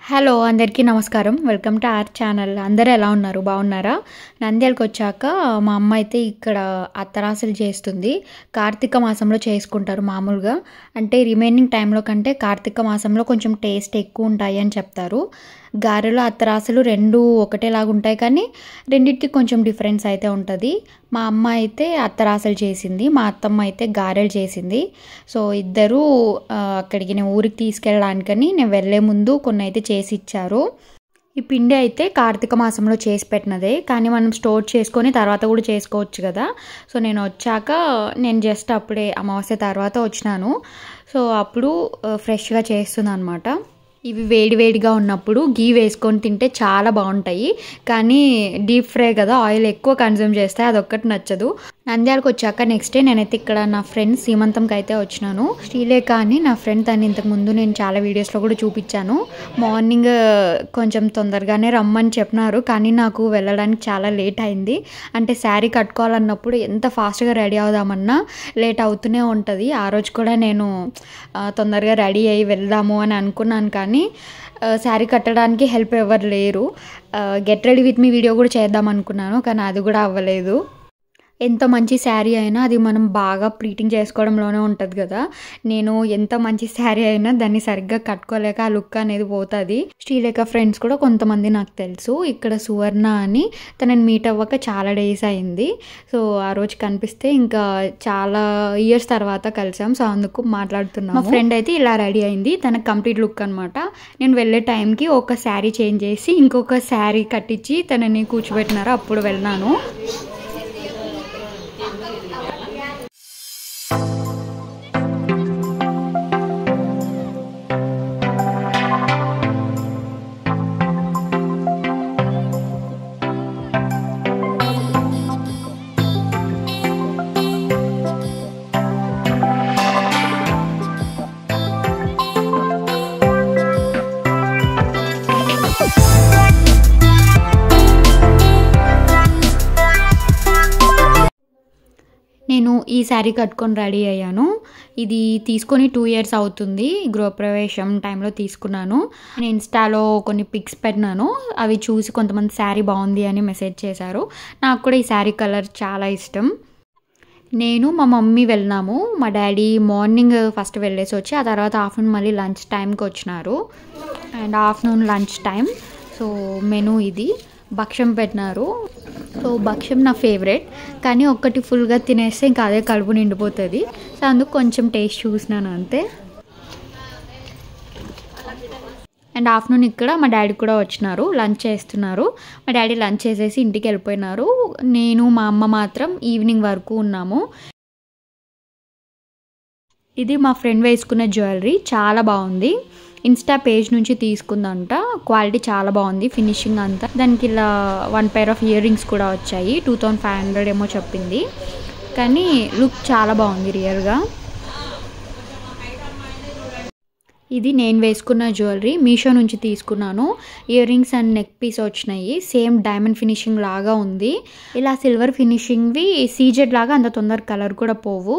Hello అందరికీ నమస్కారం. Welcome to our channel. అందరూ ఎలా ఉన్నారు? బాగున్నారా? నంద్యాలకు వచ్చాక మా అమ్మ అయితే ఇక్కడ అత్తరాసులు చేస్తుంది. కార్తీక మాసంలో చేసుకుంటారు మామూలుగా. అంటే రిమైనింగ్ టైంలో కంటే కార్తీక మాసంలో కొంచెం టేస్ట్ ఎక్కువ ఉంటాయి అని చెప్తారు. గారెలు అత్తరాసులు రెండు ఒకటేలాగా ఉంటాయి, కానీ రెండింటికి కొంచెం డిఫరెన్స్ అయితే ఉంటుంది. మా అమ్మ అయితే అత్తరాసులు చేసింది, మా అత్తమ్మ అయితే గారెలు చేసింది. సో ఇద్దరు అక్కడికి నేను ఊరికి తీసుకెళ్ళడానికని నేను వెళ్ళే ముందు కొన్ని అయితే చేసి ఇచ్చారు. ఈ పిండి అయితే కార్తీక మాసంలో చేసి పెట్టినదే, కానీ మనం స్టోర్ చేసుకొని తర్వాత కూడా చేసుకోవచ్చు కదా. సో నేను వచ్చాక నేను జస్ట్ అప్పుడే అమావాస్య తర్వాత వచ్చినాను. సో అప్పుడు ఫ్రెష్గా చేస్తున్నాను అనమాట. ఇవి వేడివేడిగా ఉన్నప్పుడు గీ వేసుకొని తింటే చాలా బాగుంటాయి, కానీ డీప్ ఫ్రై కదా, ఆయిల్ ఎక్కువ కన్జ్యూమ్ చేస్తాయి, అదొక్కటి నచ్చదు. నంద్యాలకు వచ్చాక నెక్స్ట్ డే నేనైతే ఇక్కడ నా ఫ్రెండ్ సీమంతంకి అయితే వచ్చినాను. శ్రీలేఖ అని నా ఫ్రెండ్, తను ఇంతకుముందు నేను చాలా వీడియోస్లో కూడా చూపించాను. మార్నింగ్ కొంచెం తొందరగానే రమ్మని చెప్పినారు, కానీ నాకు వెళ్ళడానికి చాలా లేట్ అయింది. అంటే శారీ కట్టుకోవాలన్నప్పుడు ఎంత ఫాస్ట్గా రెడీ అవుదామన్నా లేట్ అవుతూనే ఉంటుంది. ఆ రోజు కూడా నేను తొందరగా రెడీ అయ్యి వెళ్దాము అని అనుకున్నాను, కానీ శారీ కట్టడానికి హెల్ప్ ఎవరు లేరు. Get ready with me video కూడా చేద్దాం అనుకున్నాను, కానీ అది కూడా అవ్వలేదు. ఎంత మంచి శారీ అయినా అది మనం బాగా ప్లీటింగ్ చేసుకోవడంలోనే ఉంటుంది కదా. నేను ఎంత మంచి శారీ అయినా దాన్ని సరిగ్గా కట్టుకోలేక ఆ లుక్ అనేది పోతుంది. శ్రీలేఖ ఫ్రెండ్స్ కూడా కొంతమంది నాకు తెలుసు. ఇక్కడ సువర్ణ అని, తనని మీట్ అవ్వక చాలా డేస్ అయింది. సో ఆ రోజు కనిపిస్తే ఇంకా చాలా ఇయర్స్ తర్వాత కలిసాం. సో అందుకు మాట్లాడుతున్నాం. మా ఫ్రెండ్ అయితే ఇలా రెడీ అయింది, తనకు కంప్లీట్ లుక్ అనమాట. నేను వెళ్ళే టైంకి ఒక శారీ చేంజ్ చేసి ఇంకొక శారీ కట్టించి తనని కూర్చోబెట్టినారు, అప్పుడు వెళ్ళినాను. నేను ఈ శారీ కట్టుకొని రెడీ అయ్యాను. ఇది తీసుకొని 2 years అవుతుంది. గృహప్రవేశం టైంలో తీసుకున్నాను. నేను ఇన్స్టాలో కొన్ని పిక్స్ పెట్టినాను, అవి చూసి కొంతమంది శారీ బాగుంది అని మెసేజ్ చేశారు. నాకు కూడా ఈ శారీ కలర్ చాలా ఇష్టం. నేను మా మమ్మీ వెళ్ళినాము. మా డాడీ మార్నింగ్ ఫస్ట్ వెళ్ళేసి వచ్చి ఆ తర్వాత ఆఫ్టర్నూన్ మళ్ళీ లంచ్ టైంకి వచ్చినారు. And afternoon lunch time. So menu ఇది, భక్ష్యం పెట్టినారు. సో భక్ష్యం నా ఫేవరెట్, కానీ ఒక్కటి ఫుల్గా తినేస్తే ఇంకా అదే కడుపు నిండిపోతుంది. సో అందుకు కొంచెం టేస్ట్ చూసినాను అంతే. అండ్ ఆఫ్టర్నూన్ ఇక్కడ మా డాడీ కూడా వచ్చినారు, లంచ్ చేస్తున్నారు. మా డాడీ లంచ్ చేసేసి ఇంటికి వెళ్ళిపోయినారు. నేను మా అమ్మ మాత్రం ఈవినింగ్ వరకు ఉన్నాము. ఇది మా ఫ్రెండ్ వేసుకున్న జ్యువెలరీ, చాలా బాగుంది. ఇన్స్టా పేజ్ నుంచి తీసుకుందంట. క్వాలిటీ చాలా బాగుంది, ఫినిషింగ్ అంతా. దానికి ఇలా 1 pair ఆఫ్ ఇయర్ రింగ్స్ కూడా వచ్చాయి. 2500 ఏమో చెప్పింది, కానీ లుక్ చాలా బాగుంది రియల్గా. ఇది నేను వేసుకున్న జ్యువెలరీ, మీషో నుంచి తీసుకున్నాను. Ear rings and neck piece వచ్చినాయి, సేమ్ డైమండ్ ఫినిషింగ్ లాగా ఉంది. ఇలా సిల్వర్ ఫినిషింగ్వి సీజెడ్ లాగా అంత తొందర కలర్ కూడా పోవు.